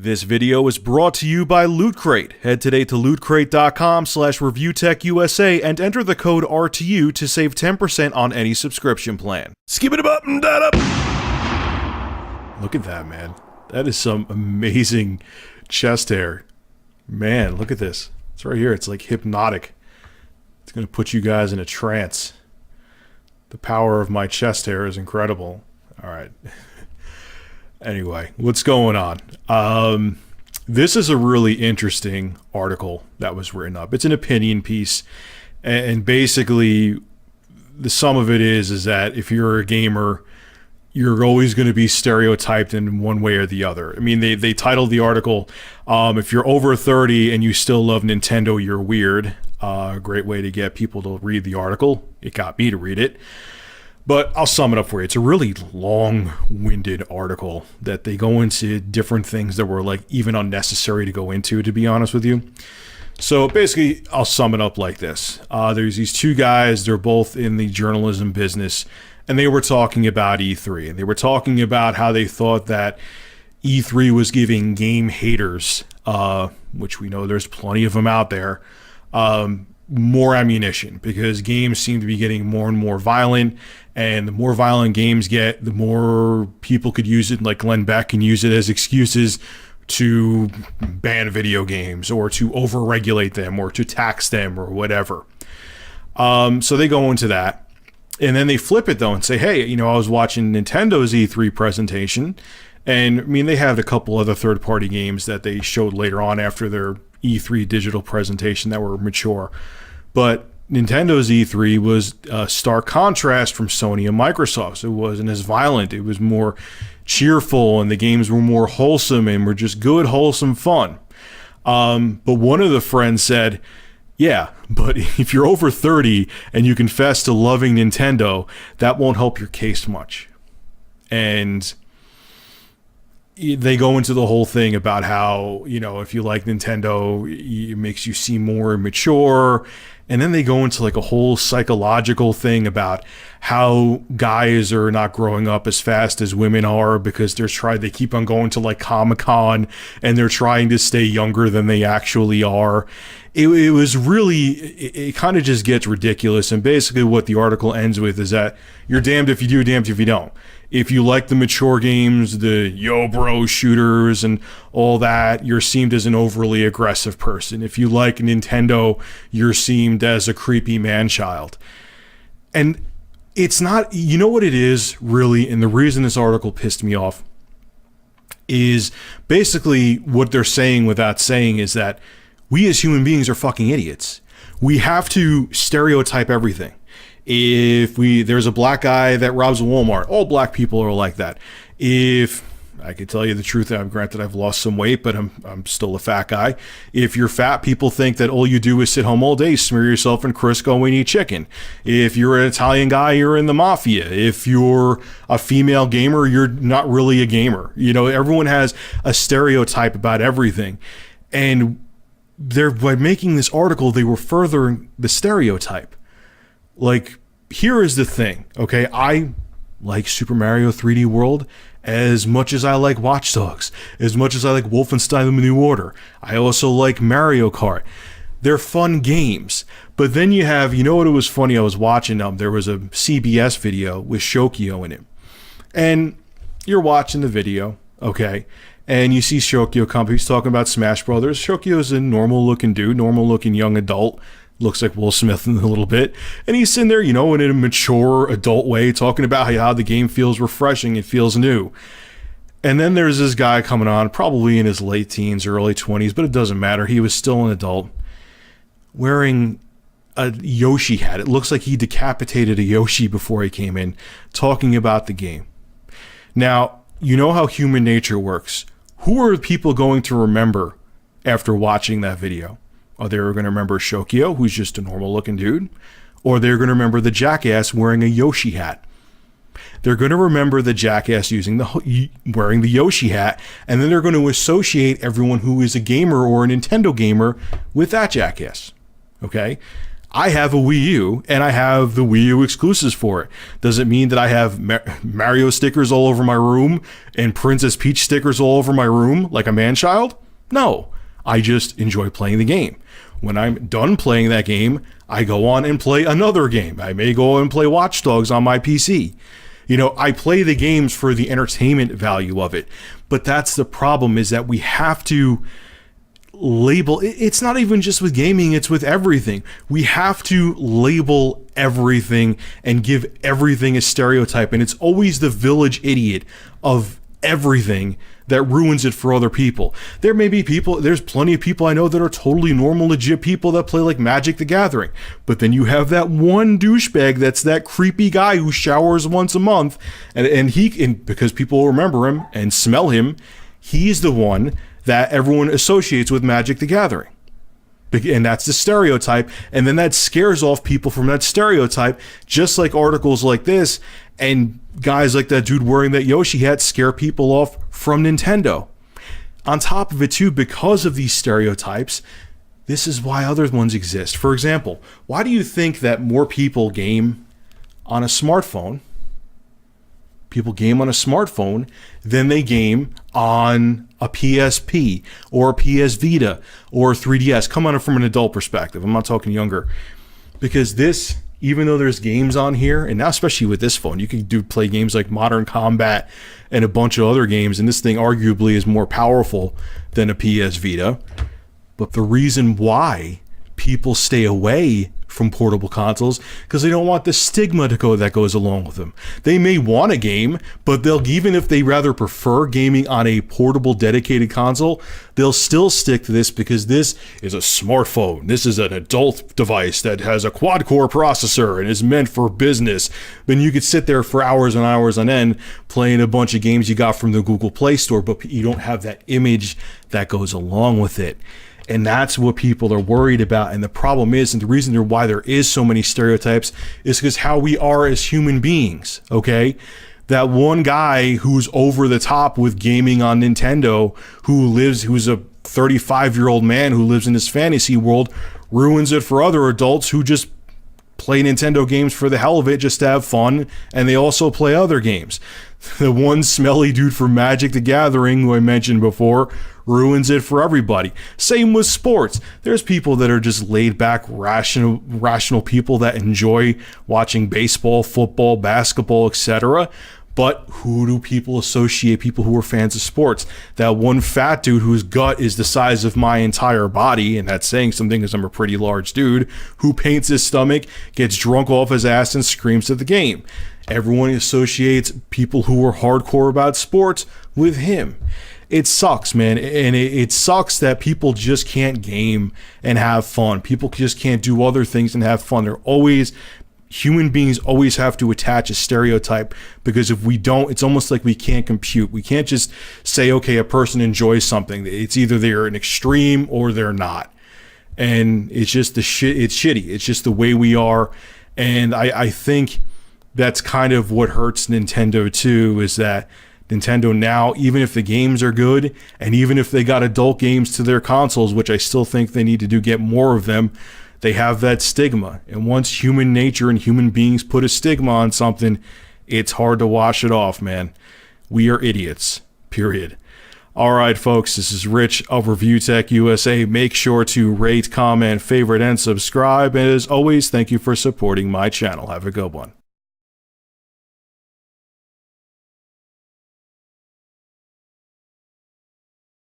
This video is brought to you by Loot Crate. Head today to lootcrate.com/reviewtechusa and enter the code RTU to save 10% on any subscription plan. Skip it up and that up. Look at that, man. That is some amazing chest hair. Man, look at this. It's right here. It's like hypnotic. It's going to put you guys in a trance. The power of my chest hair is incredible. All right. Anyway, what's going on? This is a really interesting article that was written up. It's an opinion piece, and basically the sum of it is that if you're a gamer, you're always going to be stereotyped in one way or the other. I mean, they titled the article, if you're over 30 and you still love Nintendo, you're weird. A great way to get people to read the article. It got me to read it. But I'll sum it up for you. It's a really long-winded article that they go into different things that were like even unnecessary to go into, to be honest with you. So basically, I'll sum it up like this. There's these two guys. They're both in the journalism business, and they were talking about E3. And they were talking about how they thought that E3 was giving game haters, which we know there's plenty of them out there, more ammunition, because games seem to be getting more and more violent, and the more violent games get, the more people could use it, like Glenn Beck can use it as excuses to ban video games or to overregulate them or to tax them or whatever. So they go into that, and then they flip it though and say, hey, you know, I was watching Nintendo's E3 presentation, and I mean, they had a couple other third-party games that they showed later on after their E3 digital presentation that were mature. But Nintendo's E3 was a stark contrast from Sony and Microsoft. It wasn't as violent. It was more cheerful, and the games were more wholesome and were just good, wholesome fun. But one of the friends said, yeah, but if you're over 30 and you confess to loving Nintendo, that won't help your case much. And they go into the whole thing about how, you know, if you like Nintendo, it makes you seem more immature. And then they go into like a whole psychological thing about how guys are not growing up as fast as women are because they keep on going to like Comic-Con and they're trying to stay younger than they actually are. It was really, it kind of just gets ridiculous. And basically what the article ends with is that you're damned if you do, damned if you don't. If you like the mature games, the yo bro shooters and all that, you're seen as an overly aggressive person. If you like Nintendo, you're seen as a creepy man-child. And it's not, you know what it is really, and the reason this article pissed me off is basically what they're saying without saying is that we as human beings are fucking idiots. We have to stereotype everything. If there's a black guy that robs a Walmart, all black people are like that. If I could tell you the truth, granted I've lost some weight, but I'm still a fat guy. If you're fat, people think that all you do is sit home all day, smear yourself in Crisco and eat chicken. If you're an Italian guy, you're in the mafia. If you're a female gamer, you're not really a gamer. You know, everyone has a stereotype about everything. And by making this article, they were furthering the stereotype. Like, here is the thing, okay? I like Super Mario 3D World as much as I like Watch Dogs, as much as I like Wolfenstein The New Order. I also like Mario Kart. They're fun games. But then you have, you know what, it was funny? I was watching, there was a CBS video with Shokyo in it. And you're watching the video, okay? And you see Shokyo come, he's talking about Smash Brothers. Shokyo's a normal-looking dude, normal-looking young adult. Looks like Will Smith in a little bit. And he's sitting there, you know, in a mature adult way, talking about how the game feels refreshing, it feels new. And then there's this guy coming on, probably in his late teens or early 20s, but it doesn't matter. He was still an adult, wearing a Yoshi hat. It looks like he decapitated a Yoshi before he came in, talking about the game. Now, you know how human nature works. Who are people going to remember after watching that video? Are they going to remember Shokyo, who's just a normal-looking dude? Or they're going to remember the jackass wearing a Yoshi hat? They're going to remember the jackass wearing the Yoshi hat, and then they're going to associate everyone who is a gamer or a Nintendo gamer with that jackass. Okay? I have a Wii U, and I have the Wii U exclusives for it. Does it mean that I have Mario stickers all over my room and Princess Peach stickers all over my room like a man-child? No. I just enjoy playing the game. When I'm done playing that game, I go on and play another game. I may go and play Watch Dogs on my PC. You know, I play the games for the entertainment value of it. But that's the problem, is that we have to label. It's not even just with gaming, it's with everything. We have to label everything and give everything a stereotype. And it's always the village idiot of everything that ruins it for other people. There may be people, there's plenty of people I know that are totally normal, legit people that play like Magic the Gathering. But then you have that one douchebag that's that creepy guy who showers once a month, and because people remember him and smell him, he's the one that everyone associates with Magic the Gathering. And that's the stereotype. And then that scares off people from that stereotype, just like articles like this and guys like that dude wearing that Yoshi hat scare people off from Nintendo. On top of it too, because of these stereotypes, this is why other ones exist. For example, why do you think that more people game on a smartphone? People game on a smartphone than they game on a PSP or a PS Vita or 3DS. Come on from an adult perspective. I'm not talking younger. Because this, even though there's games on here, and now especially with this phone, you can play games like Modern Combat and a bunch of other games, and this thing arguably is more powerful than a PS Vita. But the reason why people stay away from portable consoles, because they don't want the stigma that goes along with them. They may want a game, but even if they rather prefer gaming on a portable dedicated console, they'll still stick to this because this is a smartphone. This is an adult device that has a quad-core processor and is meant for business. Then you could sit there for hours and hours on end playing a bunch of games you got from the Google Play Store, but you don't have that image that goes along with it. And that's what people are worried about. And the problem is, and the reason why there is so many stereotypes, is because how we are as human beings, okay? That one guy who's over the top with gaming on Nintendo, who's a 35-year-old man who lives in this fantasy world, ruins it for other adults who just play Nintendo games for the hell of it, just to have fun, and they also play other games. The one smelly dude from Magic the Gathering, who I mentioned before, ruins it for everybody. Same with sports. There's people that are just laid back, rational people that enjoy watching baseball, football, basketball, etc. But who do people associate people who are fans of sports? That one fat dude whose gut is the size of my entire body, and that's saying something because I'm a pretty large dude, who paints his stomach, gets drunk off his ass, and screams at the game. Everyone associates people who are hardcore about sports with him. It sucks, man, and it sucks that people just can't game and have fun. People just can't do other things and have fun. Human beings always have to attach a stereotype, because if we don't, it's almost like we can't compute. We can't just say, okay, a person enjoys something. It's either they're an extreme or they're not. And it's just it's shitty. It's just the way we are. And I think that's kind of what hurts Nintendo too, is that Nintendo now, even if the games are good, and even if they got adult games to their consoles, which I still think they need to get more of them, they have that stigma. And once human nature and human beings put a stigma on something, it's hard to wash it off, man. We are idiots, period. All right, folks, this is Rich of Review Tech USA. Make sure to rate, comment, favorite, and subscribe. And as always, thank you for supporting my channel. Have a good one.